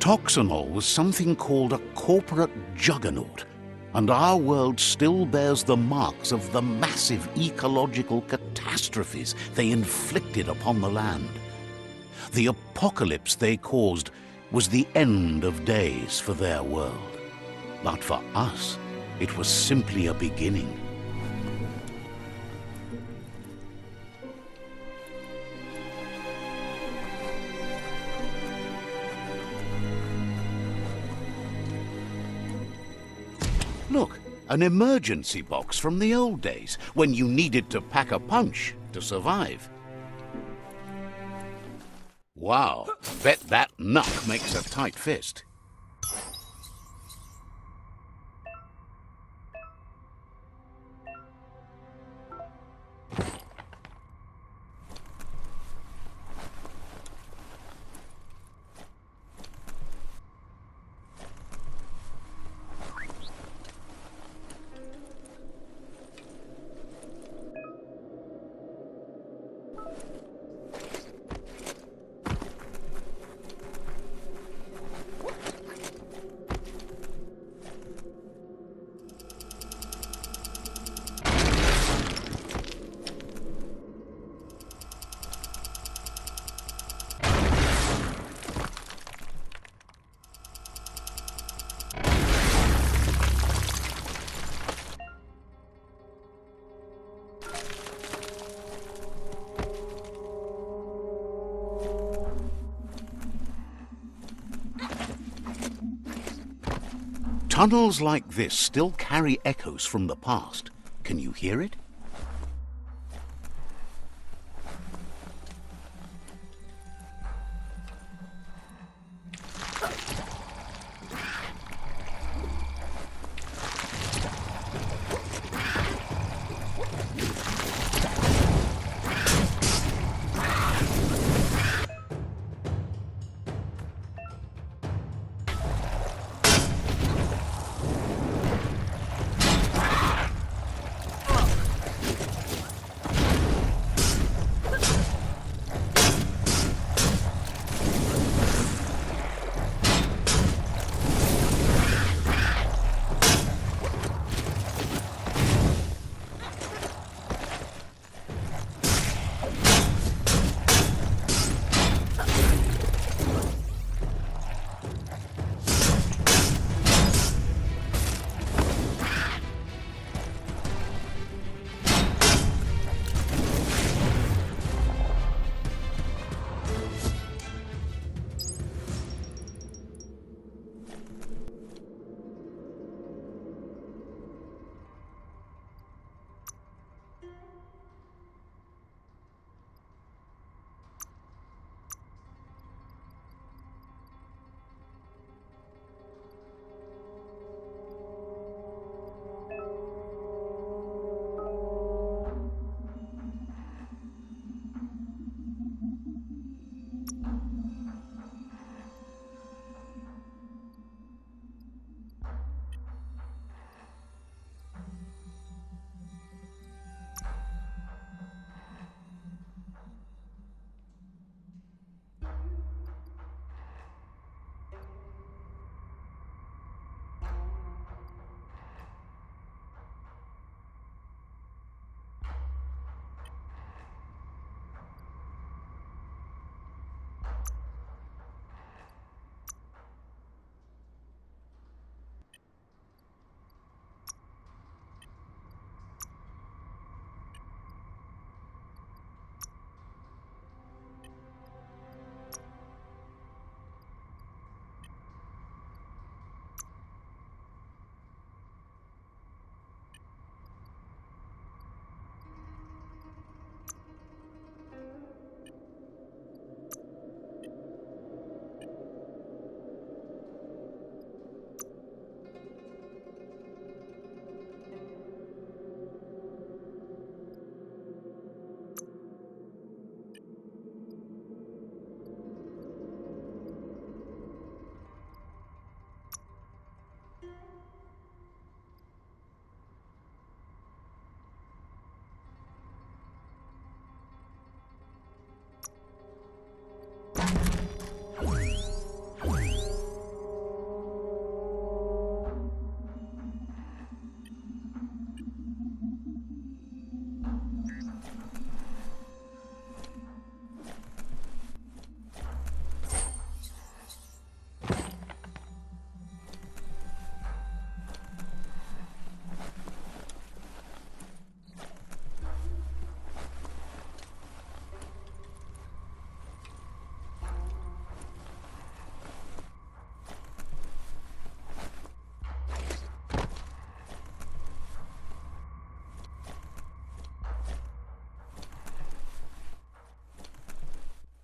Toxanol was something called a corporate juggernaut, and our world still bears the marks of the massive ecological catastrophes they inflicted upon the land. The apocalypse they caused was the end of days for their world. But for us, it was simply a beginning. Look, an emergency box from the old days, when you needed to pack a punch to survive. Wow, bet that knuck makes a tight fist. Tunnels like this still carry echoes from the past. Can you hear it?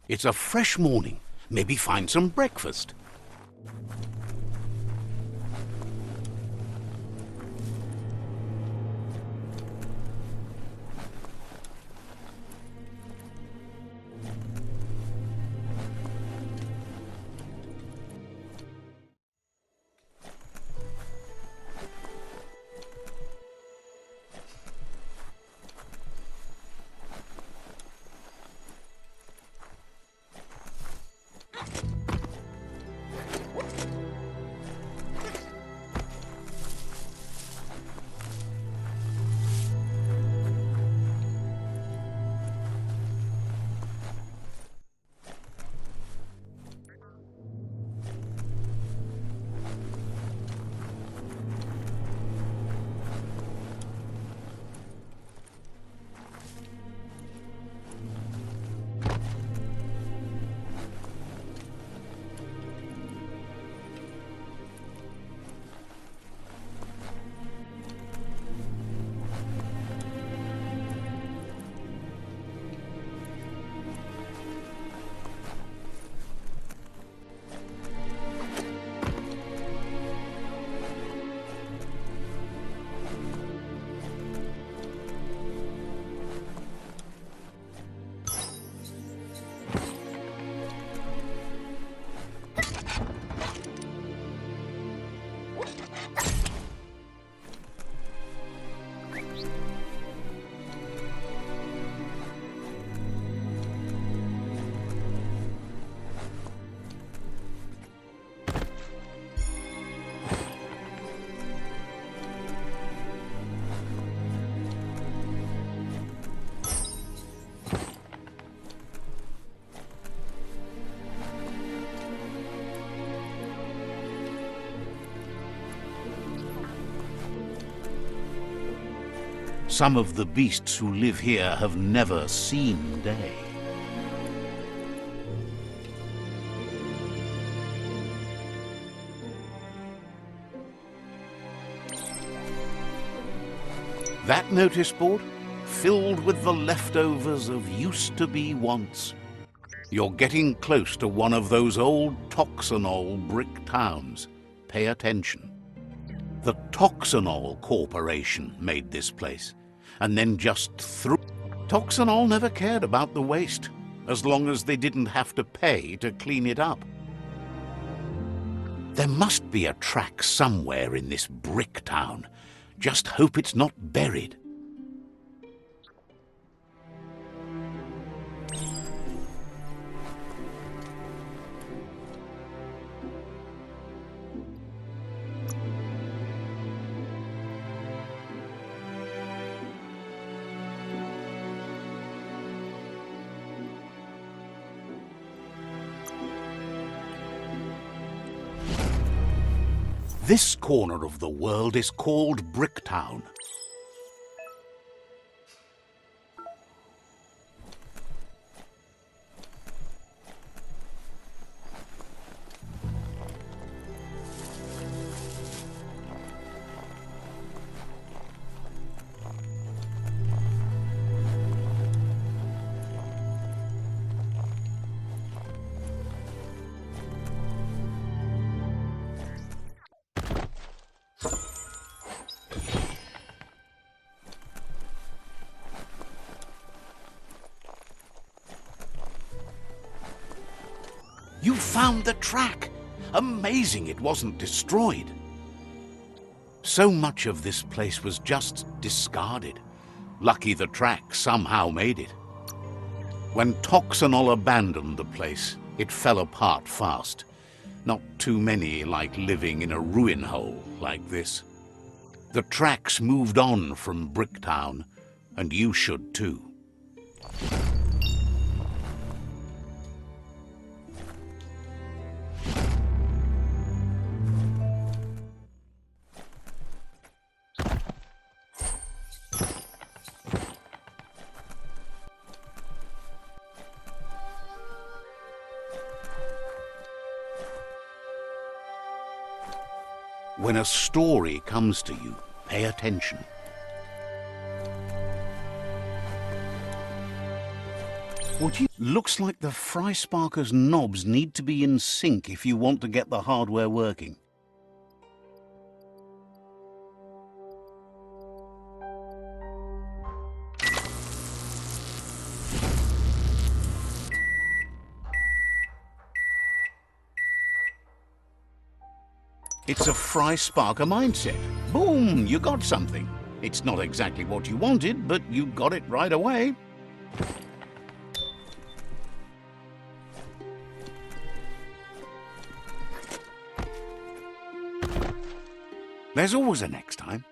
It's a fresh morning. Maybe find some breakfast. Some of the beasts who live here have never seen day. That notice board, filled with the leftovers of used-to-be wants. You're getting close to one of those old Toxanol brick towns. Pay attention. The Toxanol Corporation made this place, and then just threw... Toxanol never cared about the waste, as long as they didn't have to pay to clean it up. There must be a track somewhere in this brick town. Just hope it's not buried. This corner of the world is called Bricktown. You found the track! Amazing it wasn't destroyed. So much of this place was just discarded. Lucky the track somehow made it. When Toxanol abandoned the place, it fell apart fast. Not too many like living in a ruin hole like this. The tracks moved on from Bricktown, and you should too. When a story comes to you, pay attention. Looks like the fry sparker's knobs need to be in sync if you want to get the hardware working. It's a fry sparker mindset. Boom, you got something. It's not exactly what you wanted, but you got it right away. There's always a next time.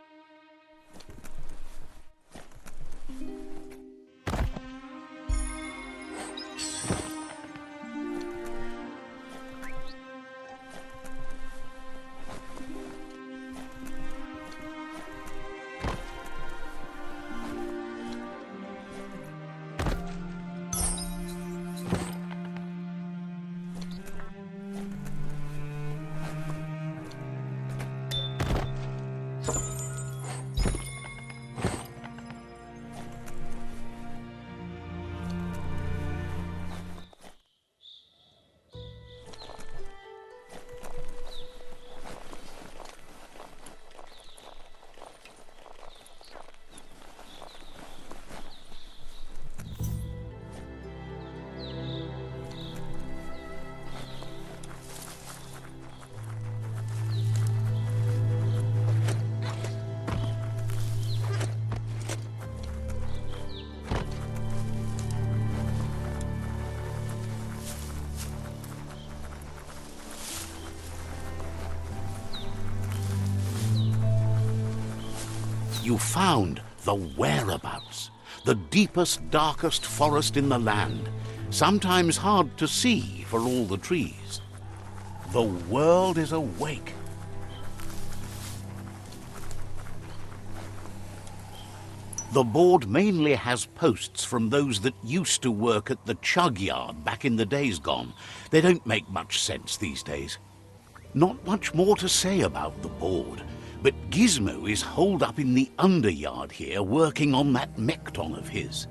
You found the whereabouts, the deepest, darkest forest in the land, sometimes hard to see for all the trees. The world is awake. The board mainly has posts from those that used to work at the chug yard back in the days gone. They don't make much sense these days. Not much more to say about the board. But Gizmo is holed up in the underyard here working on that Mekton of his.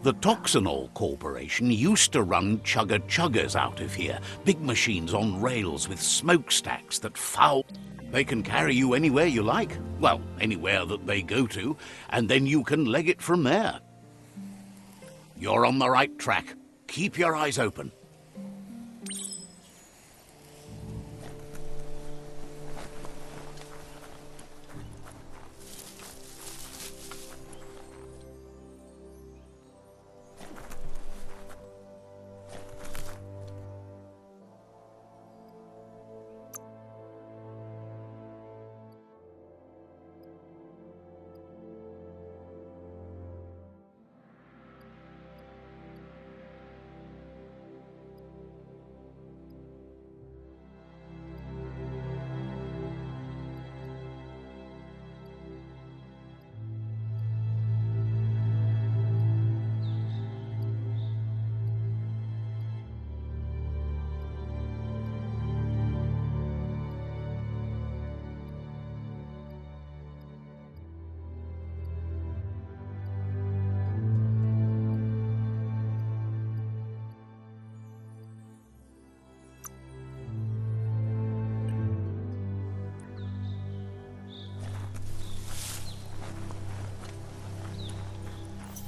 The Toxinol Corporation used to run chugger-chuggers out of here, big machines on rails with smokestacks that foul. They can carry you anywhere you like, well, anywhere that they go to, and then you can leg it from there. You're on the right track. Keep your eyes open.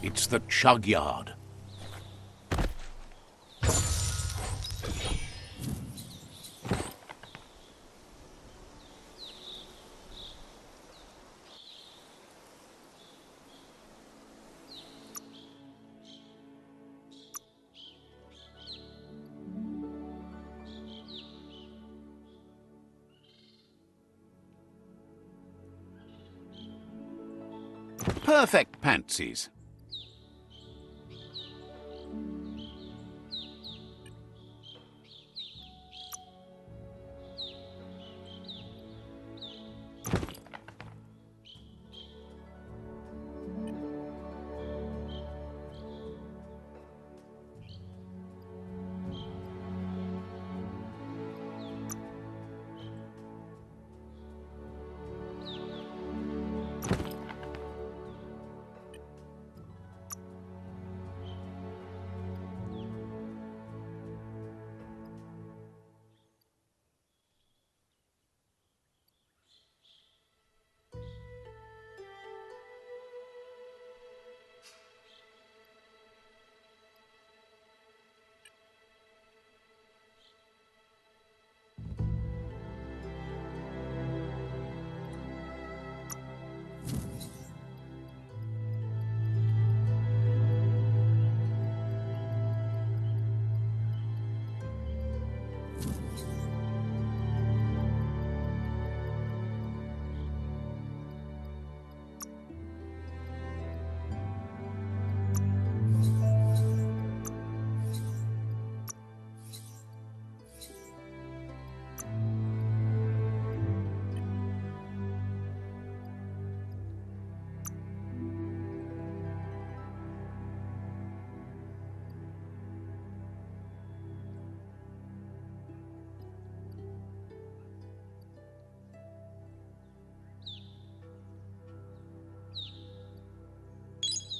It's the chug yard. Perfect pantsies.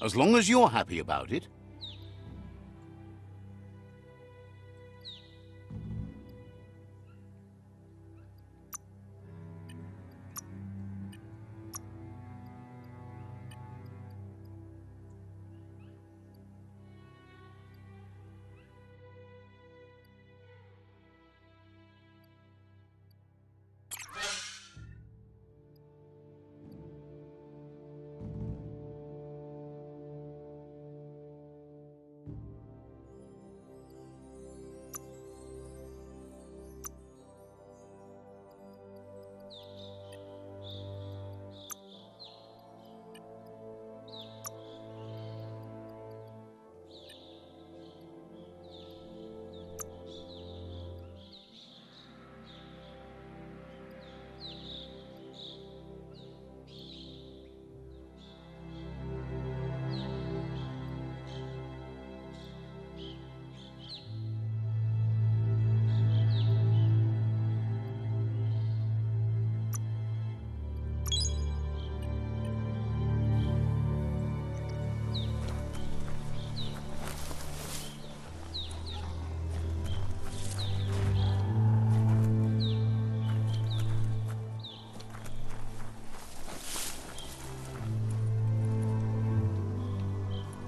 as long as you're happy about it.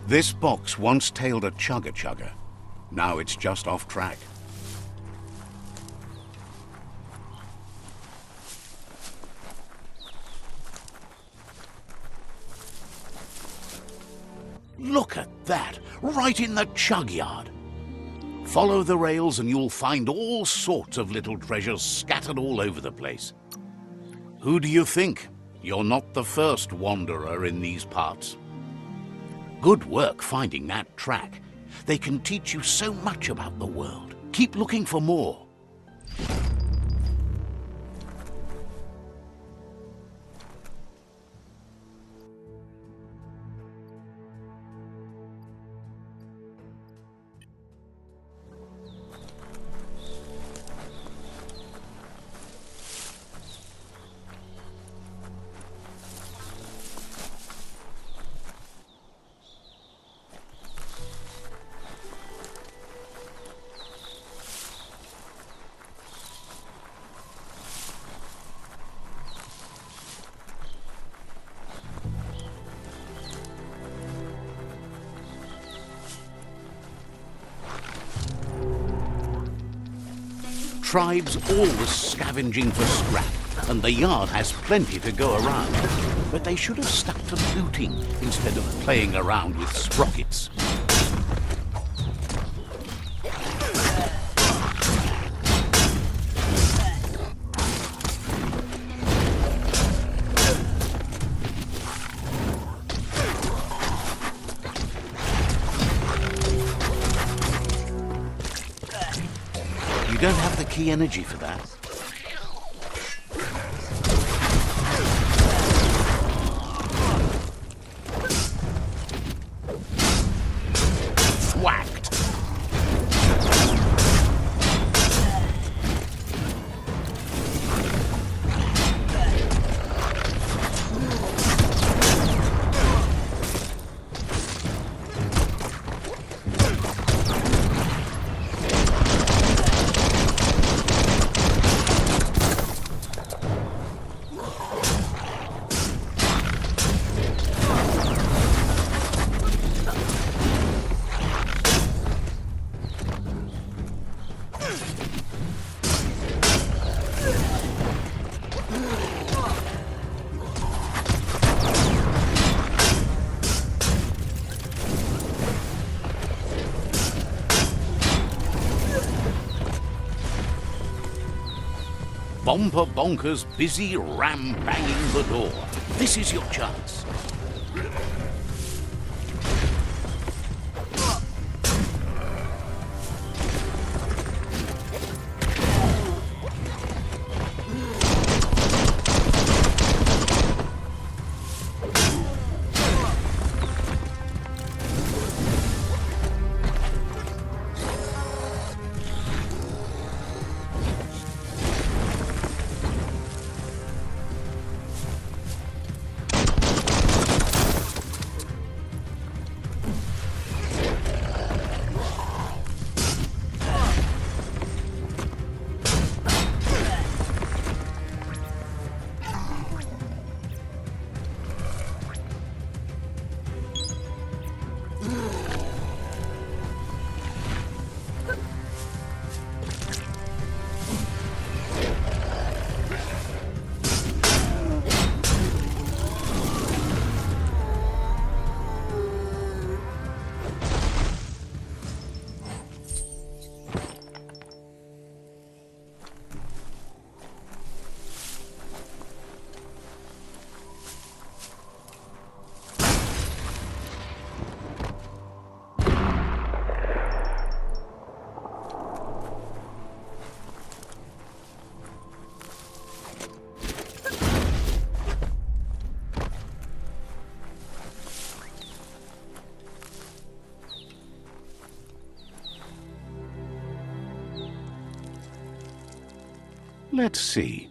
This box once tailed a chugger. Now it's just off track. Look at that, right in the chug yard. Follow the rails and you'll find all sorts of little treasures scattered all over the place. Who do you think? You're not the first wanderer in these parts. Good work finding that track. They can teach you so much about the world. Keep looking for more. Tribes always scavenging for scrap, and the yard has plenty to go around. But they should have stuck to looting instead of playing around with sprockets. You don't have the key energy for that. Whacked. Bomper Bonkers busy ram-banging the door. This is your chance. Let's see.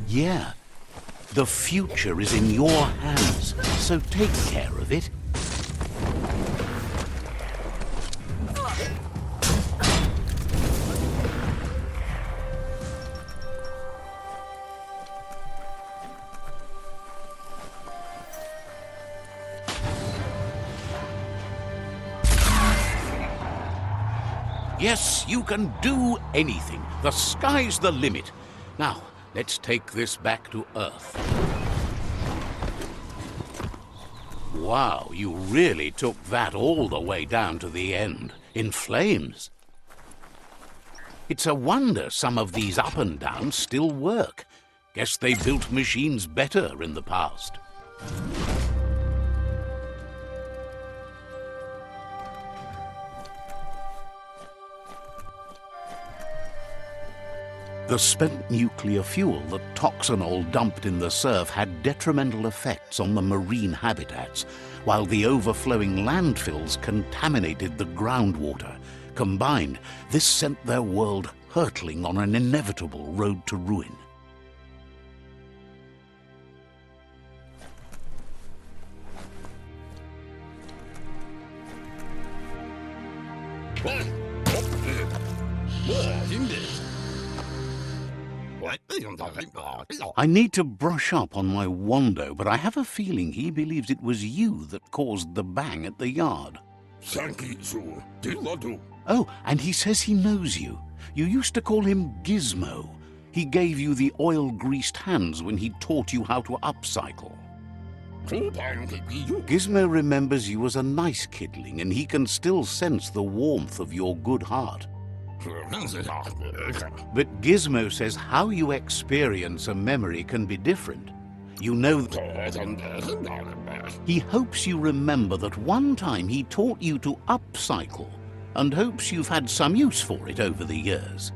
Yeah, the future is in your hands, so take care of it. Yes, you can do anything. The sky's the limit. Now, let's take this back to Earth. Wow, you really took that all the way down to the end, in flames. It's a wonder some of these up and downs still work. Guess they built machines better in the past. The spent nuclear fuel that toxinol dumped in the surf had detrimental effects on the marine habitats, while the overflowing landfills contaminated the groundwater. Combined, this sent their world hurtling on an inevitable road to ruin. I need to brush up on my Wando, but I have a feeling he believes it was you that caused the bang at the yard. Oh, and he says he knows you. You used to call him Gizmo. He gave you the oil-greased hands when he taught you how to upcycle. Gizmo remembers you as a nice kidling, and he can still sense the warmth of your good heart. But Gizmo says how you experience a memory can be different. You know he hopes you remember that one time he taught you to upcycle, and hopes you've had some use for it over the years.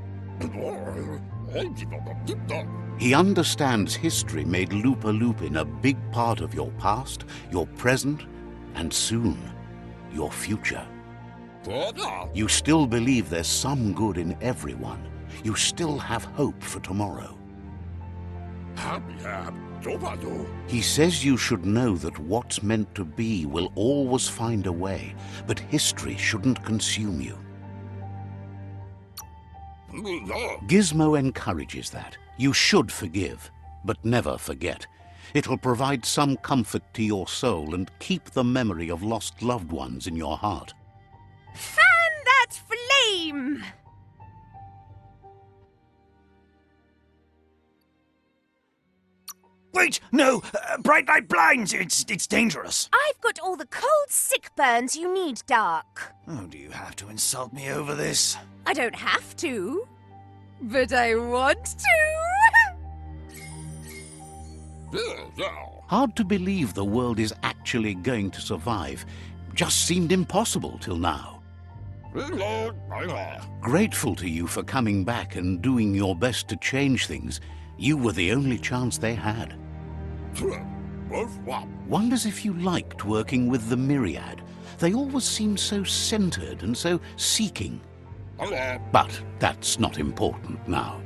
He understands history made Loopa Loopin a big part of your past, your present, and soon, your future. You still believe there's some good in everyone. You still have hope for tomorrow. He says you should know that what's meant to be will always find a way, but history shouldn't consume you. Gizmo encourages that. You should forgive, but never forget. It'll provide some comfort to your soul and keep the memory of lost loved ones in your heart. Fan that flame! Wait, no! Bright light blinds! It's dangerous! I've got all the cold sick burns you need, Dark. Oh, do you have to insult me over this? I don't have to, but I want to. Hard to believe the world is actually going to survive. Just seemed impossible till now. Grateful to you for coming back and doing your best to change things. You were the only chance they had. Wonders if you liked working with the Myriad. They always seem so centered and so seeking. But that's not important now.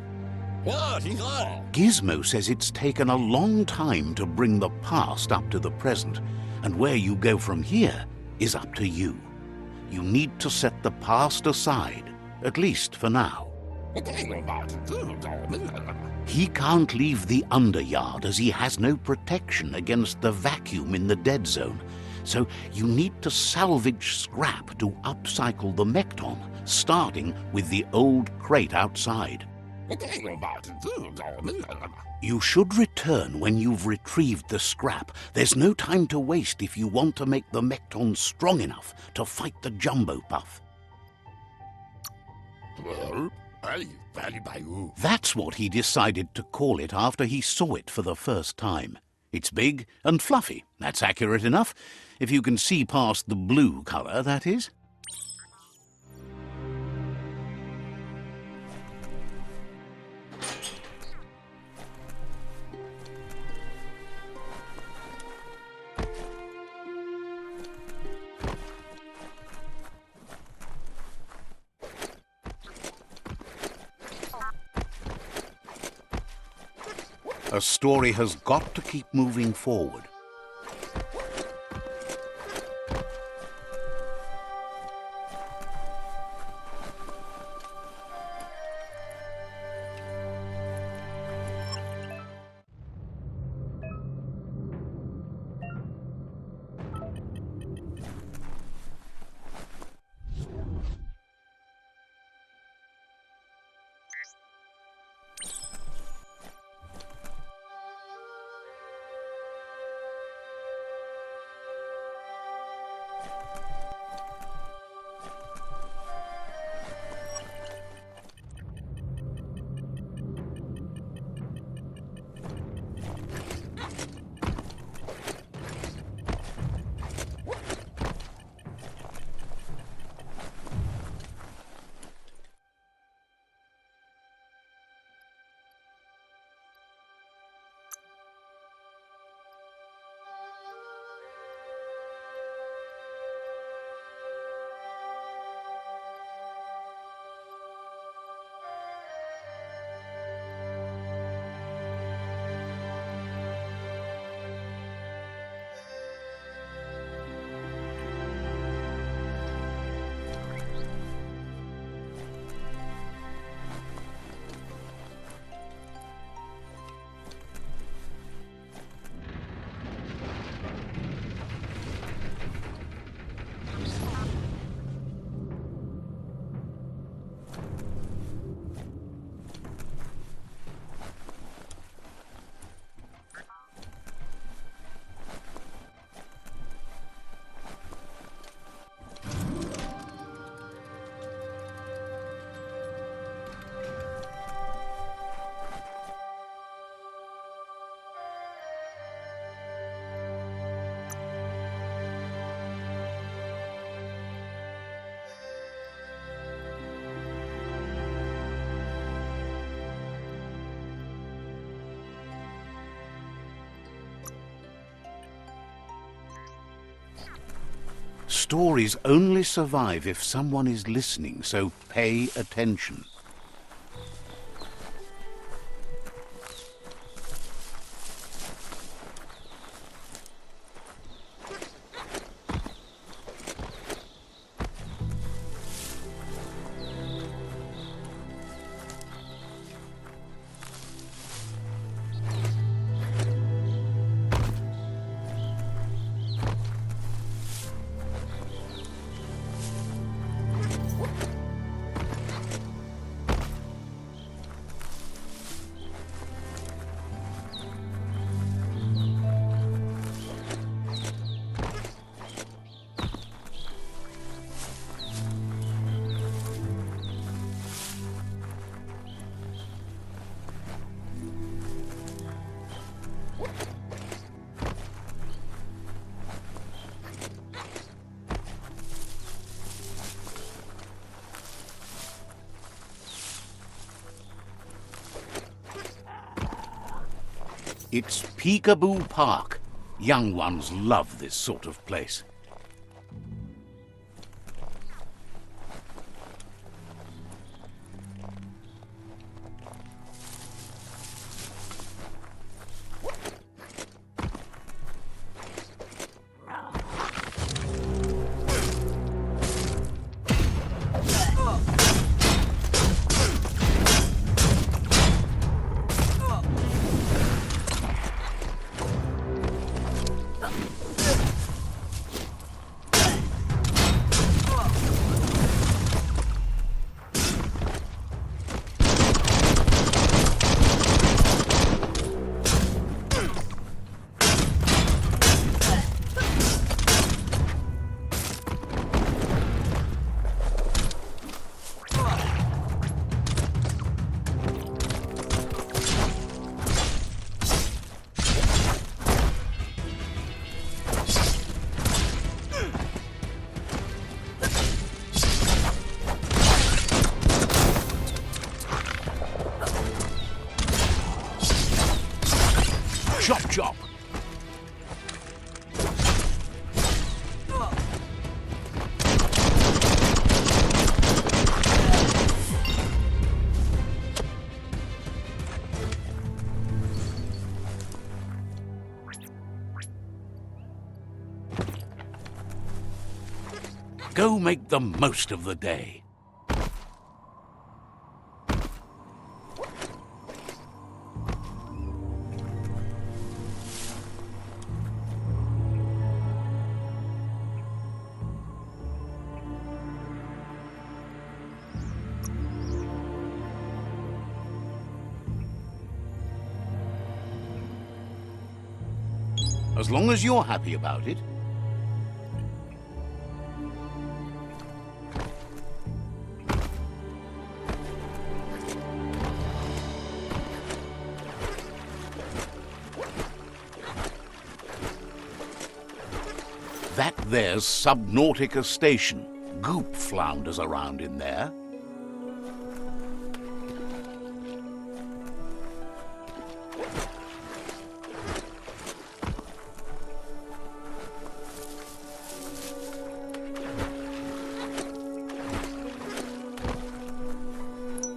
Gizmo says it's taken a long time to bring the past up to the present, and where you go from here is up to you. You need to set the past aside, at least for now. He can't leave the underyard as he has no protection against the vacuum in the dead zone. So you need to salvage scrap to upcycle the Mekton, starting with the old crate outside. You should return when you've retrieved the scrap. There's no time to waste if you want to make the Mekton strong enough to fight the Jumbo Puff. That's what he decided to call it after he saw it for the first time. It's big and fluffy. That's accurate enough. If you can see past the blue color, that is. A story has got to keep moving forward. Stories only survive if someone is listening, so pay attention. It's Peekaboo Park. Young ones love this sort of place. Go make the most of the day. As long as you're happy about it. That there's Subnautica Station. Goop flounders around in there.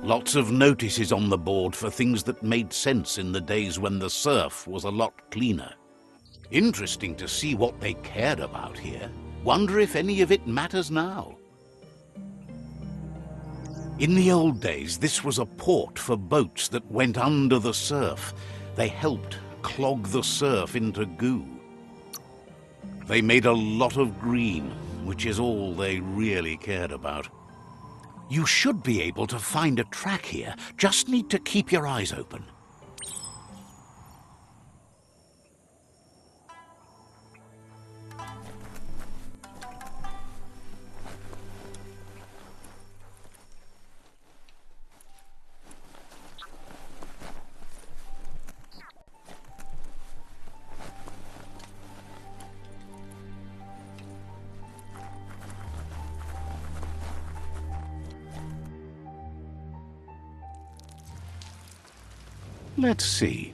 Lots of notices on the board for things that made sense in the days when the surf was a lot cleaner. Interesting to see what they cared about here. Wonder if any of it matters now. In the old days, this was a port for boats that went under the surf. They helped clog the surf into goo. They made a lot of green, which is all they really cared about. You should be able to find a track here. Just need to keep your eyes open. Let's see.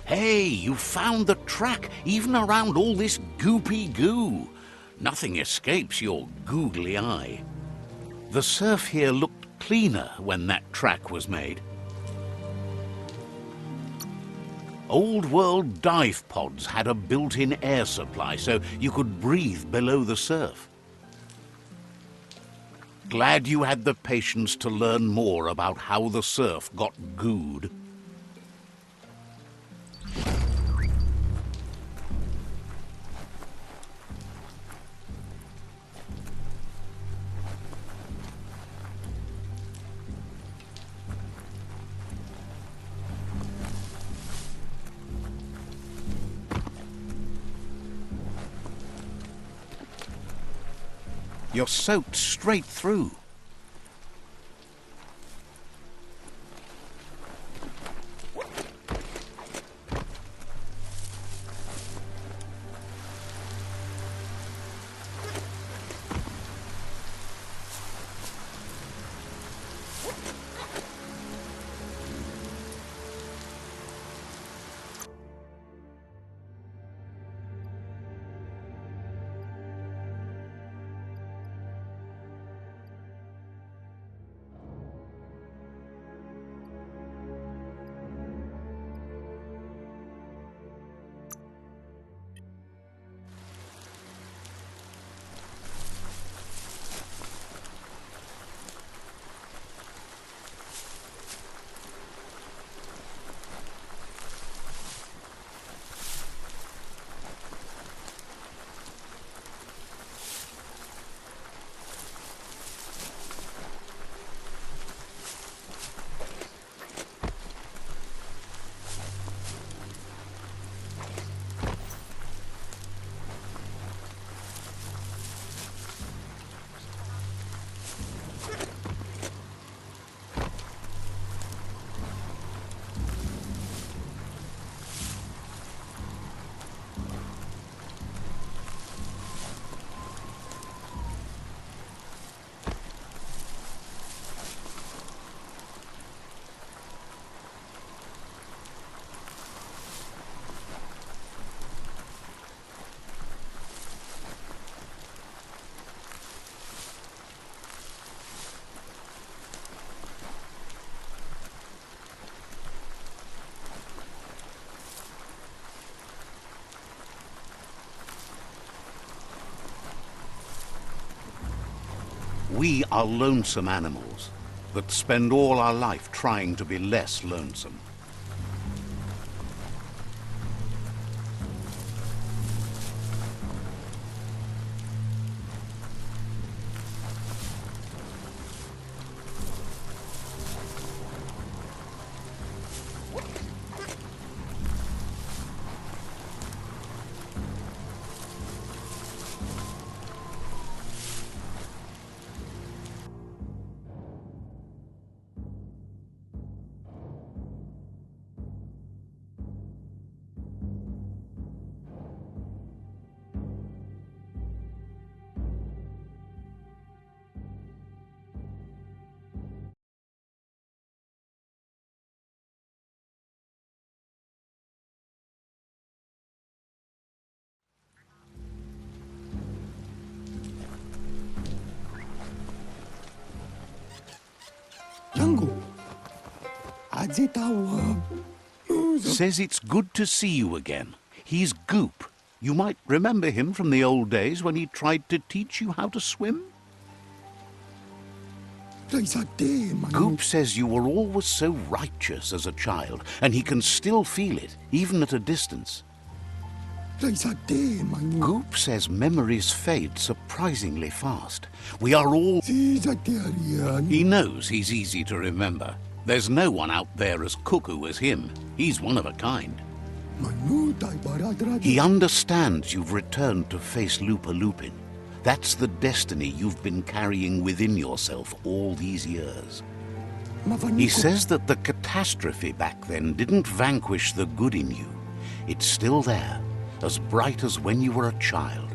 Hey, you found the track, even around all this goopy goo. Nothing escapes your googly eye. The surf here looked cleaner when that track was made. Old world dive pods had a built-in air supply, so you could breathe below the surf. Glad you had the patience to learn more about how the surf got gooed. You're soaked straight through. We are lonesome animals that spend all our life trying to be less lonesome. Says it's good to see you again. He's Goop. You might remember him from the old days when he tried to teach you how to swim. Goop says you were always so righteous as a child, and he can still feel it, even at a distance. Goop says memories fade surprisingly fast. We are all... He knows he's easy to remember. There's no one out there as cuckoo as him. He's one of a kind. He understands you've returned to face Lupa Lupin. That's the destiny you've been carrying within yourself all these years. He says that the catastrophe back then didn't vanquish the good in you. It's still there, as bright as when you were a child.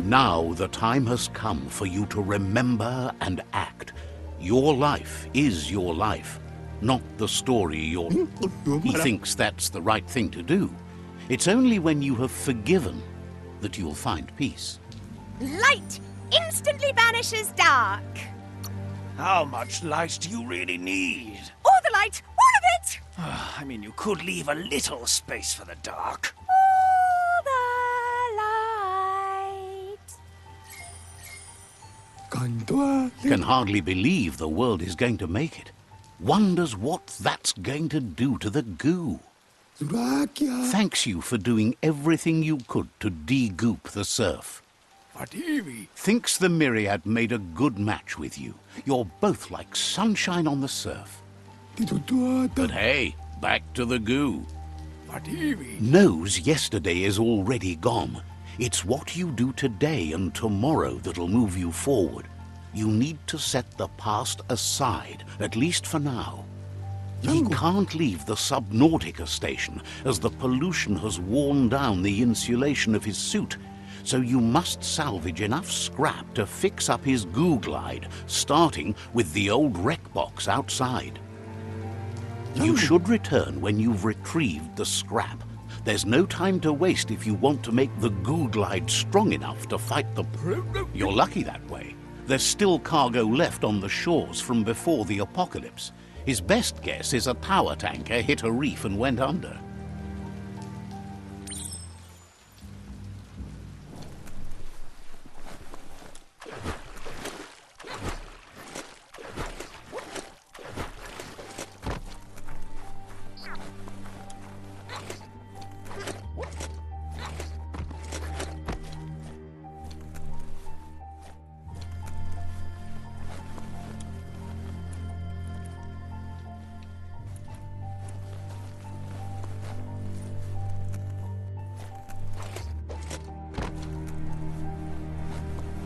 Now the time has come for you to remember and act. Your life is your life, not the story you're... He thinks that's the right thing to do. It's only when you have forgiven that you'll find peace. Light instantly banishes dark. How much light do you really need? All the light, all of it! I mean, you could leave a little space for the dark. All the light. Can hardly believe the world is going to make it. Wonders what that's going to do to the goo. Thanks you for doing everything you could to de-goop the surf. Thinks the Myriad made a good match with you. You're both like sunshine on the surf. But hey, back to the goo. Knows yesterday is already gone. It's what you do today and tomorrow that'll move you forward. You need to set the past aside, at least for now. He can't leave the Subnautica station, as the pollution has worn down the insulation of his suit. So you must salvage enough scrap to fix up his goo glide, starting with the old wreck box outside. You should return when you've retrieved the scrap. There's no time to waste if you want to make the goo glide strong enough to fight the... You're lucky that way. There's still cargo left on the shores from before the apocalypse. His best guess is a power tanker hit a reef and went under.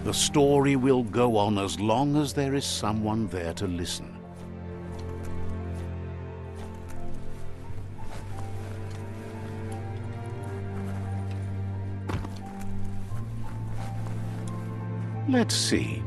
The story will go on as long as there is someone there to listen. Let's see.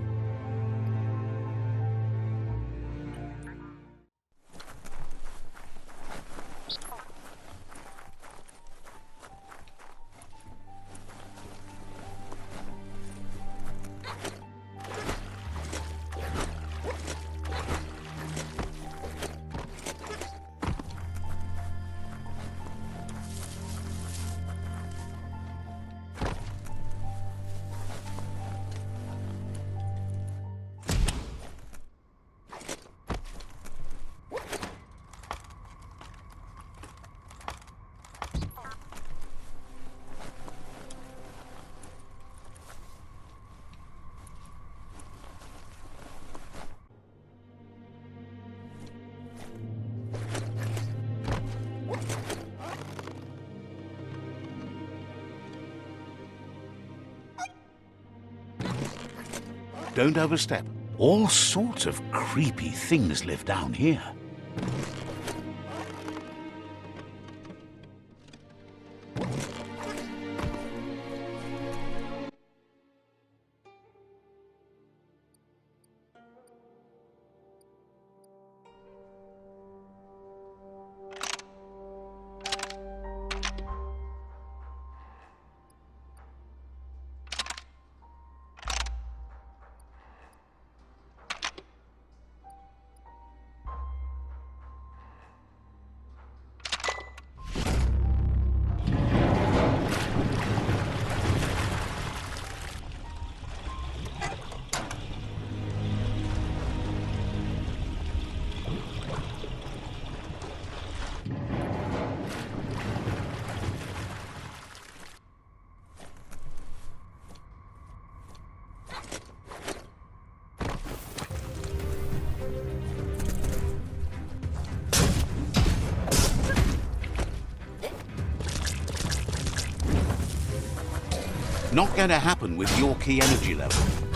don't overstep. All sorts of creepy things live down here. Not going to happen with your key energy level.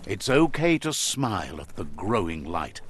It's okay to smile at the growing light.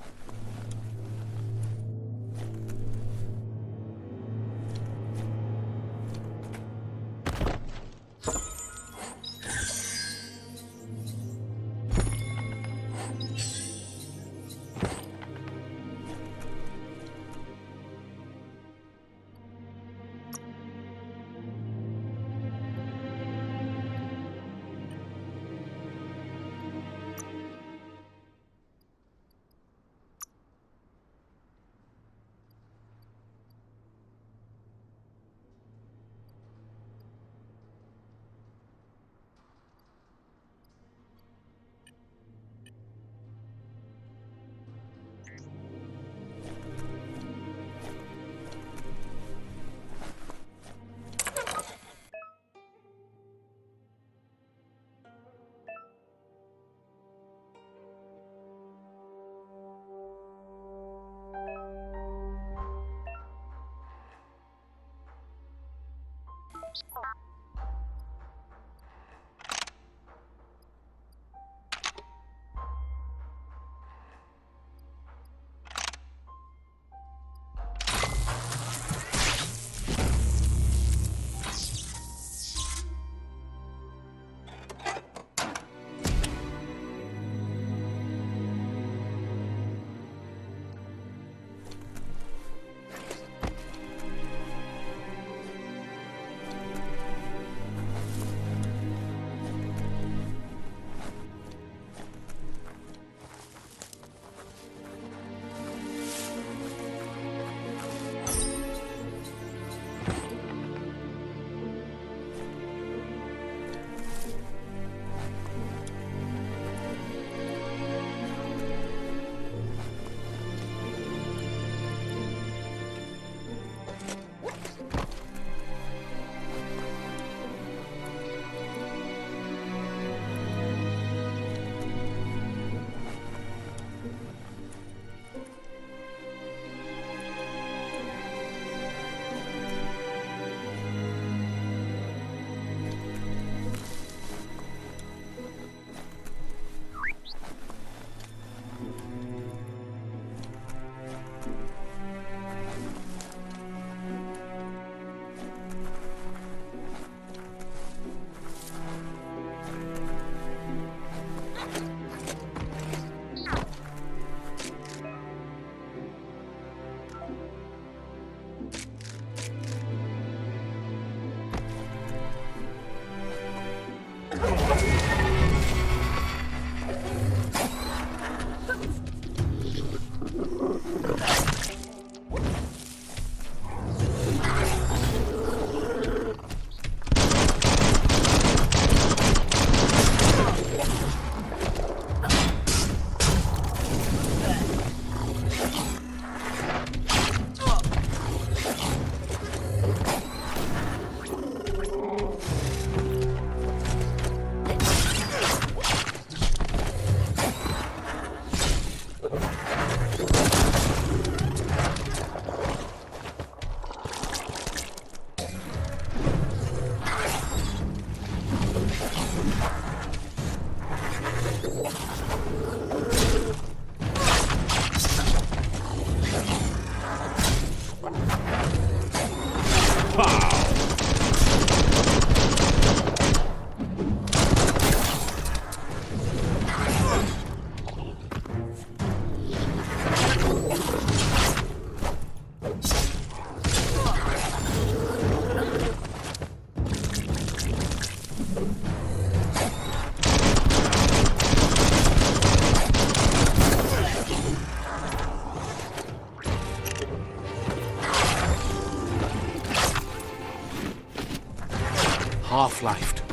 Half-lifed.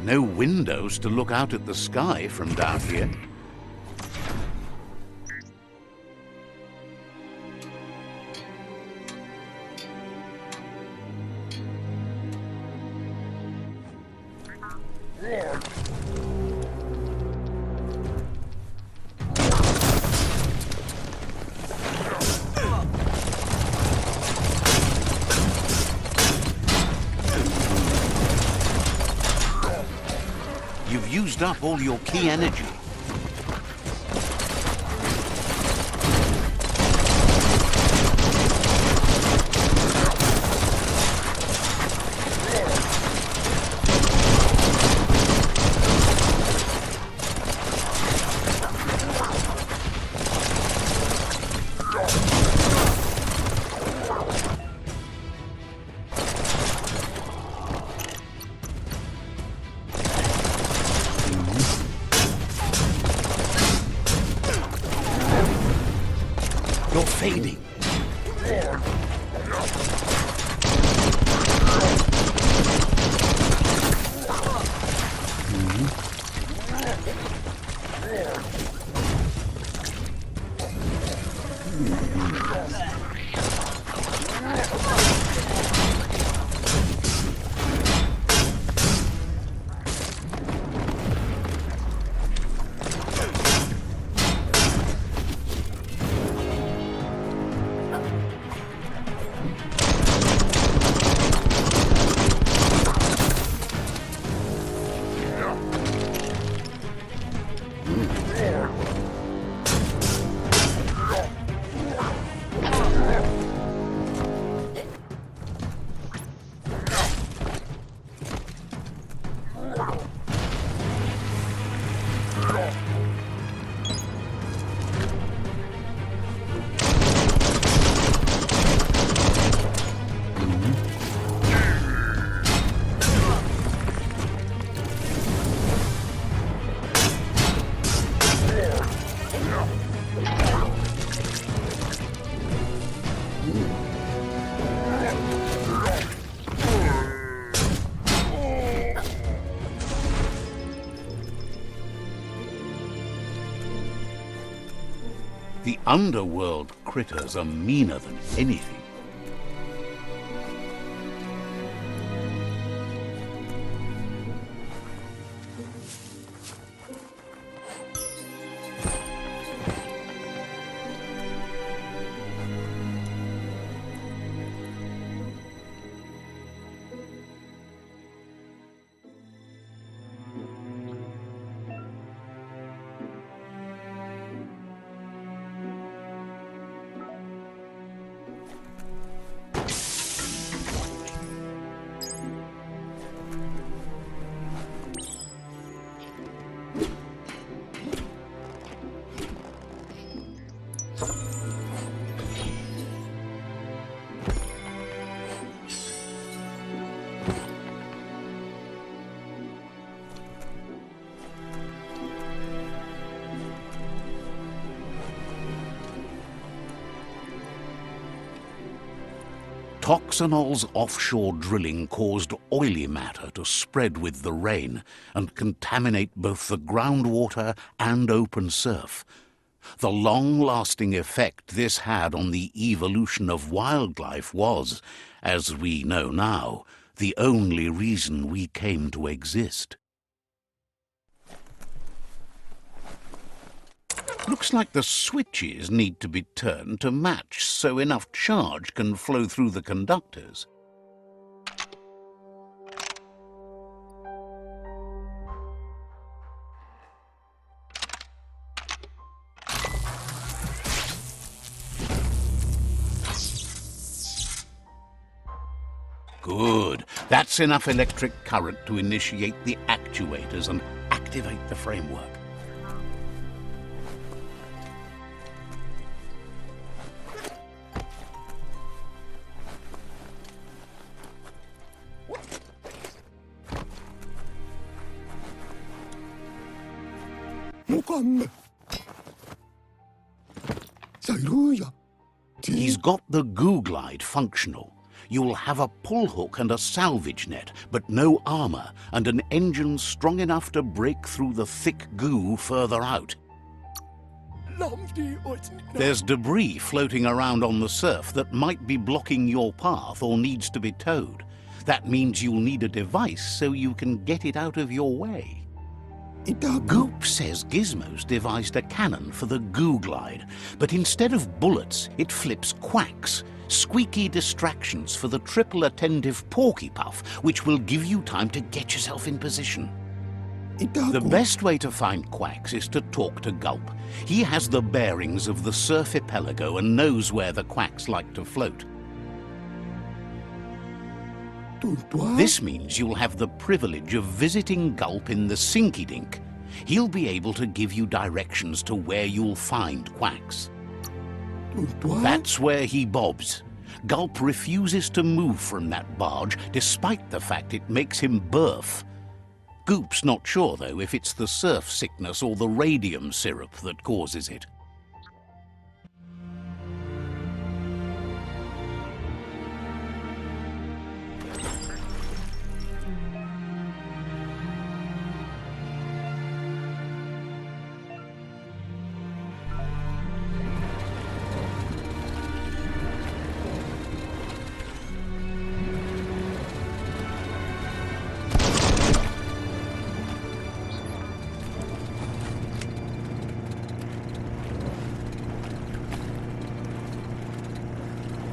No windows to look out at the sky from down here. You've used up all your key energy. You're fading. The underworld critters are meaner than anything. Toxanol's offshore drilling caused oily matter to spread with the rain and contaminate both the groundwater and open surf. The long-lasting effect this had on the evolution of wildlife was, as we know now, the only reason we came to exist. Looks like the switches need to be turned to match so enough charge can flow through the conductors. Good. That's enough electric current to initiate the actuators and activate the framework. He's got the goo glide functional. You'll have a pull hook and a salvage net, but no armor, and an engine strong enough to break through the thick goo further out. There's debris floating around on the surf that might be blocking your path or needs to be towed. That means you'll need a device so you can get it out of your way. Goop says Gizmo's devised a cannon for the goo glide, but instead of bullets, it flips quacks, squeaky distractions for the triple attentive porky puff, which will give you time to get yourself in position. The best way to find quacks is to talk to Gulp. He has the bearings of the surf archipelago and knows where the quacks like to float. This means you'll have the privilege of visiting Gulp in the Sinky Dink. He'll be able to give you directions to where you'll find quacks. That's where he bobs. Gulp refuses to move from that barge, despite the fact it makes him berth. Goop's not sure, though, if it's the surf sickness or the radium syrup that causes it.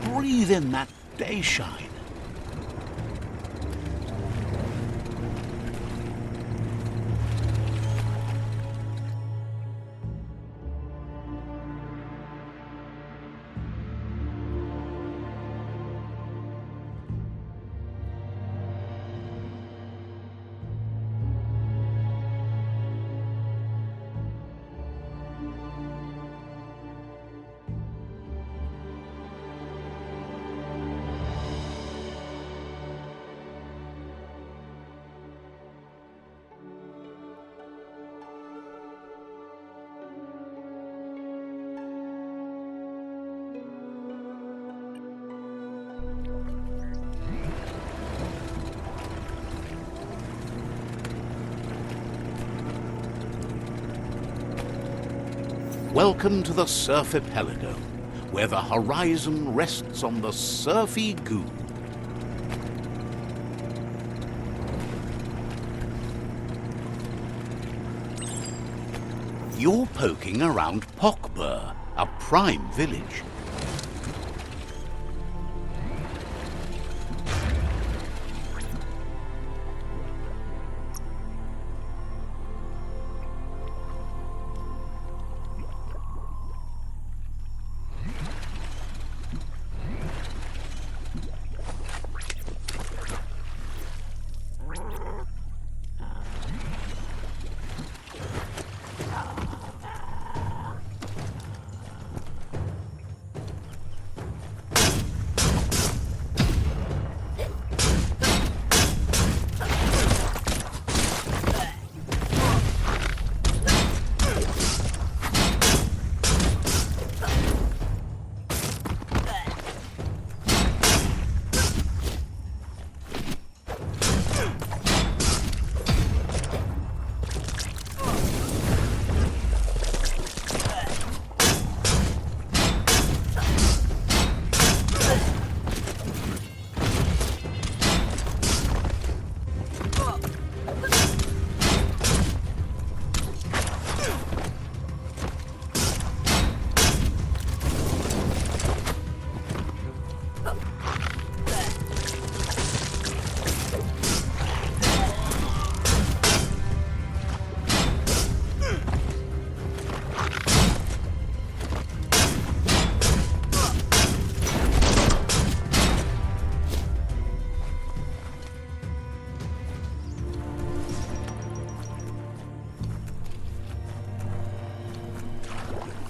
Breathe in that day shine. Welcome to the surf archipelago, where the horizon rests on the surfy goo. You're poking around Pockbur, a prime village.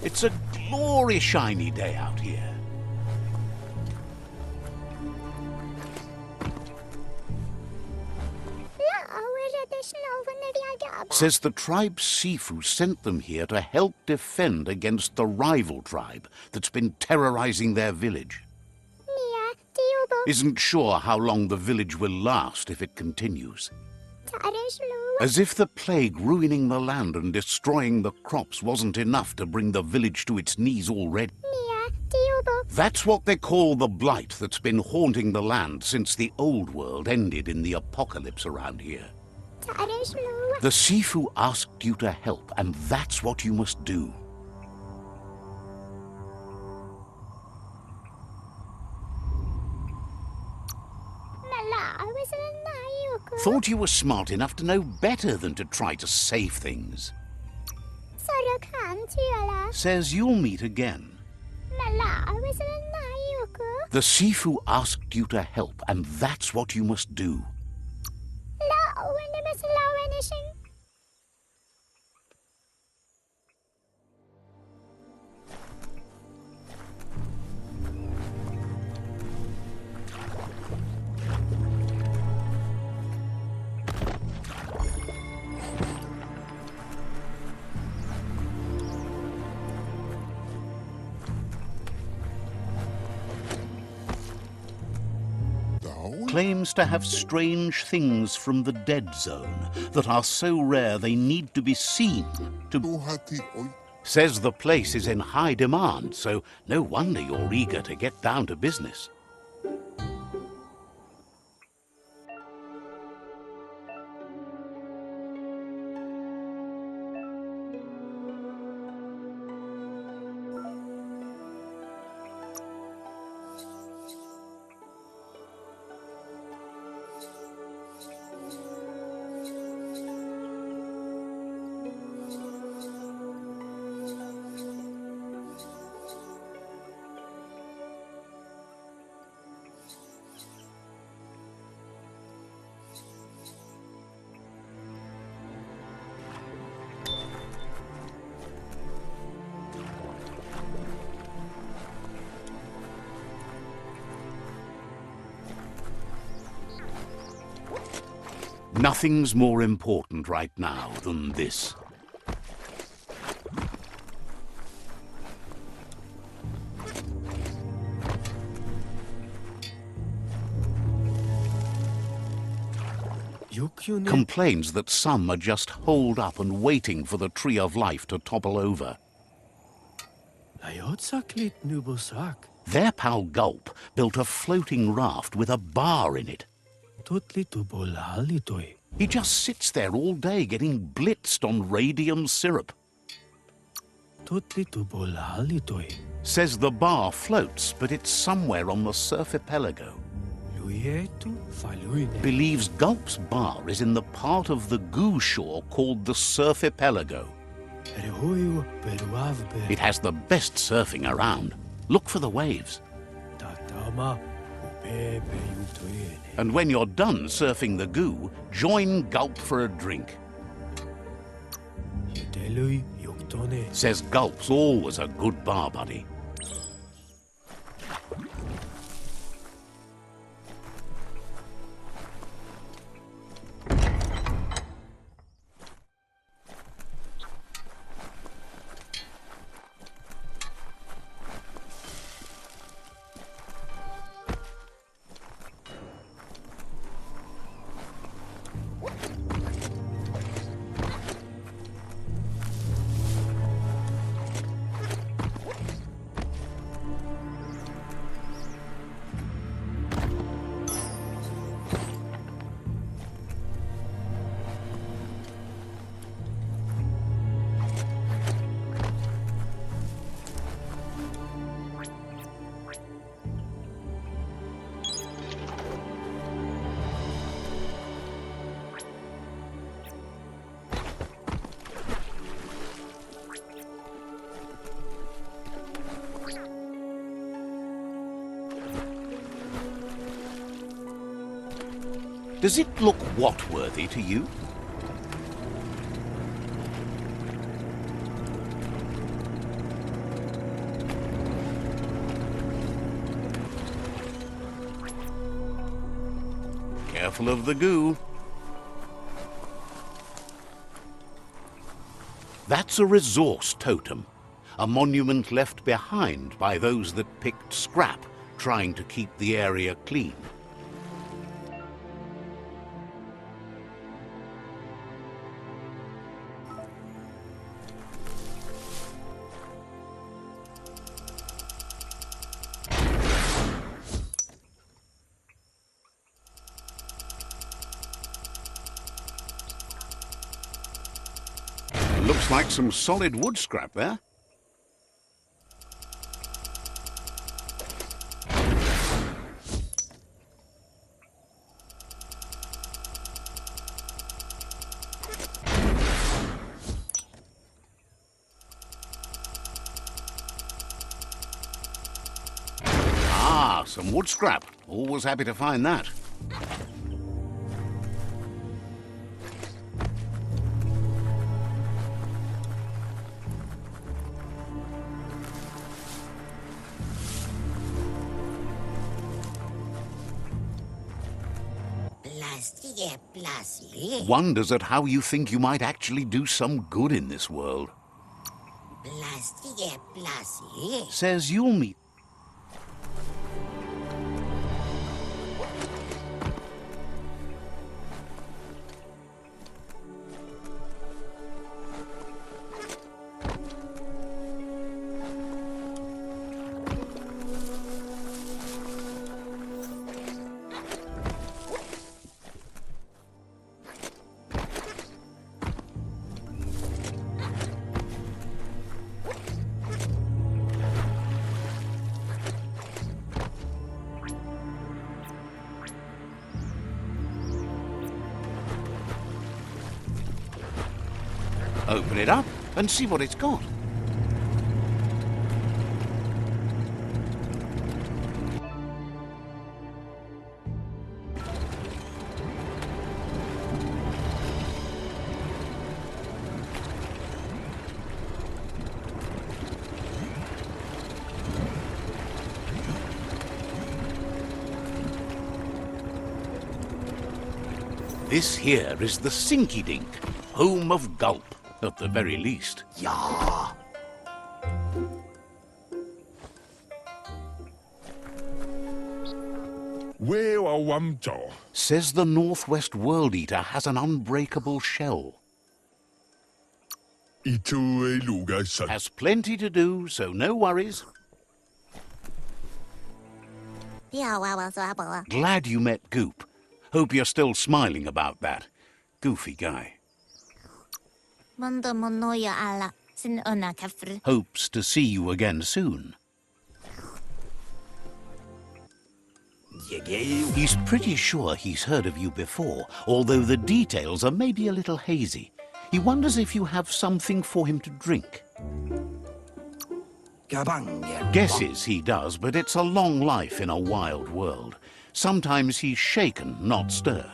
It's a glorious shiny day out here. Says the tribe Sifu sent them here to help defend against the rival tribe that's been terrorizing their village. Isn't sure how long the village will last if it continues. As if the plague ruining the land and destroying the crops wasn't enough to bring the village to its knees already. That's what they call the blight that's been haunting the land since the old world ended in the apocalypse around here. The Sifu asked you to help, and that's what you must do. Thought you were smart enough to know better than to try to save things. Says you'll meet again. The Sifu asked you to help, and that's what you must do. Claims to have strange things from the dead zone that are so rare they need to be seen to... Says the place is in high demand, so no wonder you're eager to get down to business. Nothing's more important right now than this. Complains that some are just holed up and waiting for the tree of life to topple over. Their pal Gulp built a floating raft with a bar in it. He just sits there all day getting blitzed on radium syrup. Says the bar floats, but it's somewhere on the archipelago. Believes Gulp's bar is in the part of the goo shore called the archipelago. It has the best surfing around. Look for the waves. And when you're done surfing the goo, join Gulp for a drink. Says Gulp's always a good bar buddy. Does it look what-worthy to you? careful of the goo. That's a resource totem, a monument left behind by those that picked scrap, trying to keep the area clean. Looks like some solid wood scrap there. Ah, some wood scrap. Always happy to find that. Wonders at how you think you might actually do some good in this world. Says you'll meet. Open it up and see what it's got. This here is the Sinky Dink, home of Gulp. At the very least. Yeah. Says the Northwest World Eater has an unbreakable shell. Has plenty to do, so no worries. Glad you met Goop. Hope you're still smiling about that. Goofy guy. Hopes to see you again soon. He's pretty sure he's heard of you before, although the details are maybe a little hazy. He wonders if you have something for him to drink. Guesses he does, but it's a long life in a wild world. Sometimes he's shaken, not stirred.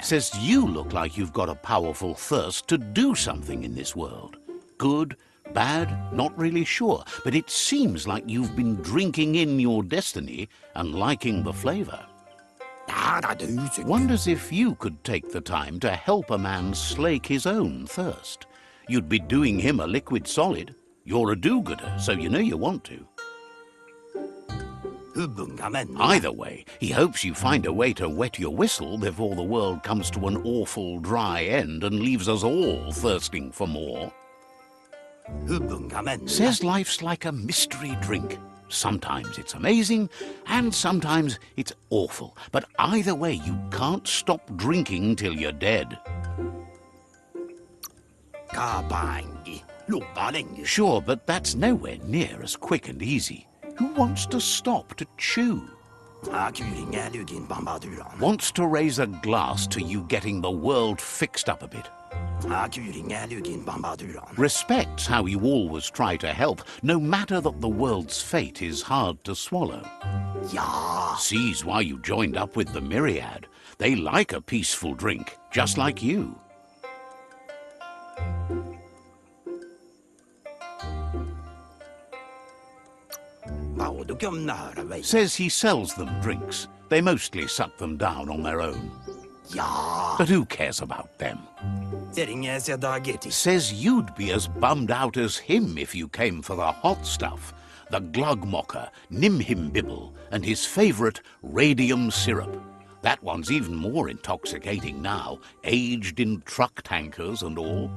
Says you look like you've got a powerful thirst to do something in this world. Good, bad, not really sure, but it seems like you've been drinking in your destiny and liking the flavor. Wonders if you could take the time to help a man slake his own thirst. You'd be doing him a liquid solid. You're a do-gooder, so you know you want to. Either way, he hopes you find a way to wet your whistle before the world comes to an awful dry end and leaves us all thirsting for more. Says life's like a mystery drink. Sometimes it's amazing, and sometimes it's awful. But either way, you can't stop drinking till you're dead. Sure, but that's nowhere near as quick and easy. Who wants to stop to chew? Wants to raise a glass to you getting the world fixed up a bit. Respects how you always try to help, no matter that the world's fate is hard to swallow. Sees why you joined up with the Myriad. They like a peaceful drink, just like you. du kom nära mig. Says he sells them drinks. They mostly suck them down on their own. Ja, But who cares about them? det ringer sig daget. Says you'd be as bummed out as him if you came for the hot stuff. The glugmocker, nimhimbibble, and his favourite radium syrup. That one's even more intoxicating now, aged in truck tankers and all.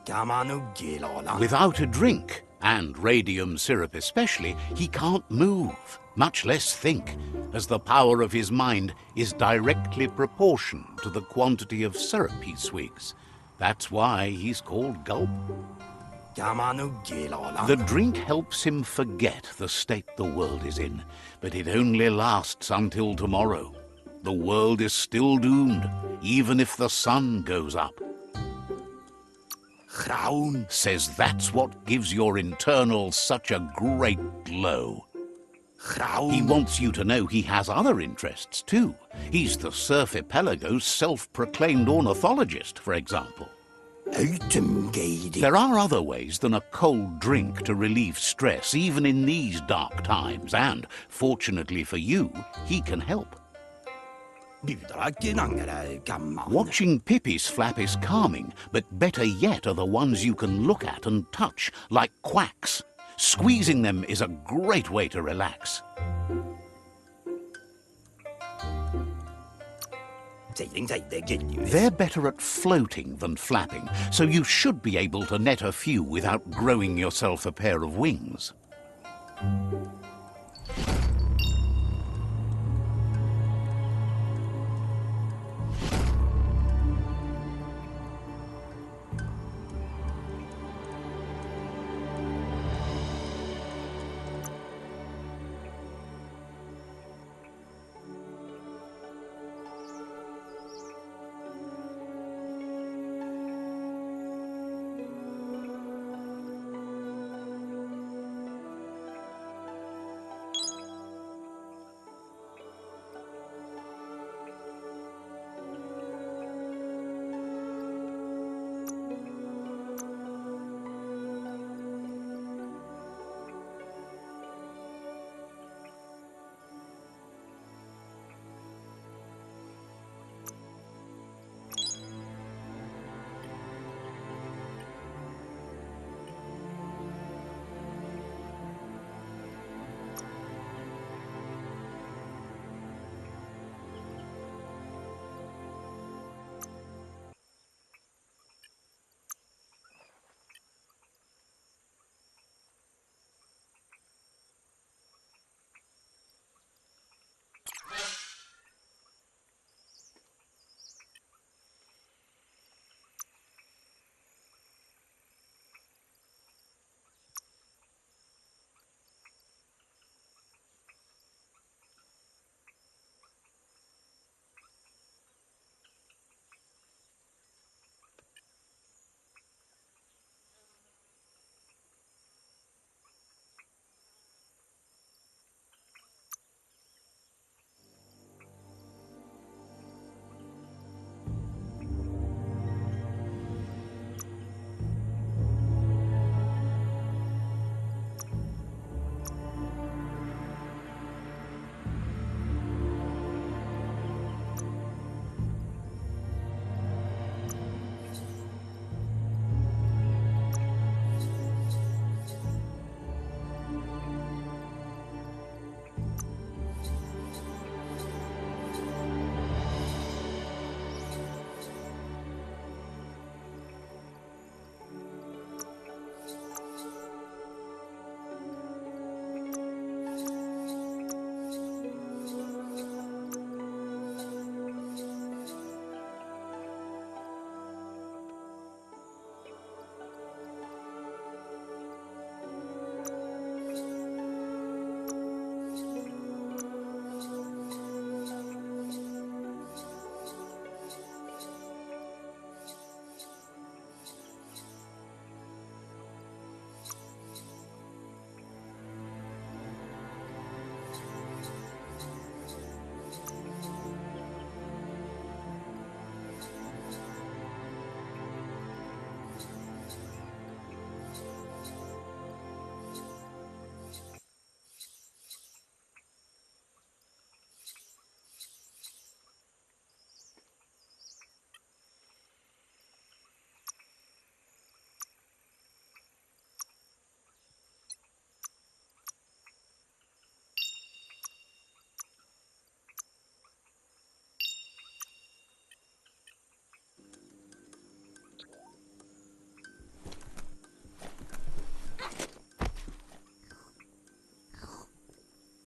Kan man nog gilla. Without a drink, and radium syrup especially, he can't move, much less think, as the power of his mind is directly proportional to the quantity of syrup he swigs. That's why he's called Gulp. Kan man nog gilla. The drink helps him forget the state the world is in, but it only lasts until tomorrow. The world is still doomed, even if the sun goes up. Graun. Says that's what gives your internals such a great glow. Graun. He wants you to know he has other interests too. He's the Surfipelago's self-proclaimed ornithologist, for example. Utemgedig. There are other ways than a cold drink to relieve stress, even in these dark times, and, fortunately for you, he can help. Du drack en angre gammal. Watching Pippi's flap is calming, but better yet are the ones you can look at and touch, like quacks. Squeezing them is a great way to relax. They're better at floating than flapping, so you should be able to net a few without growing yourself a pair of wings.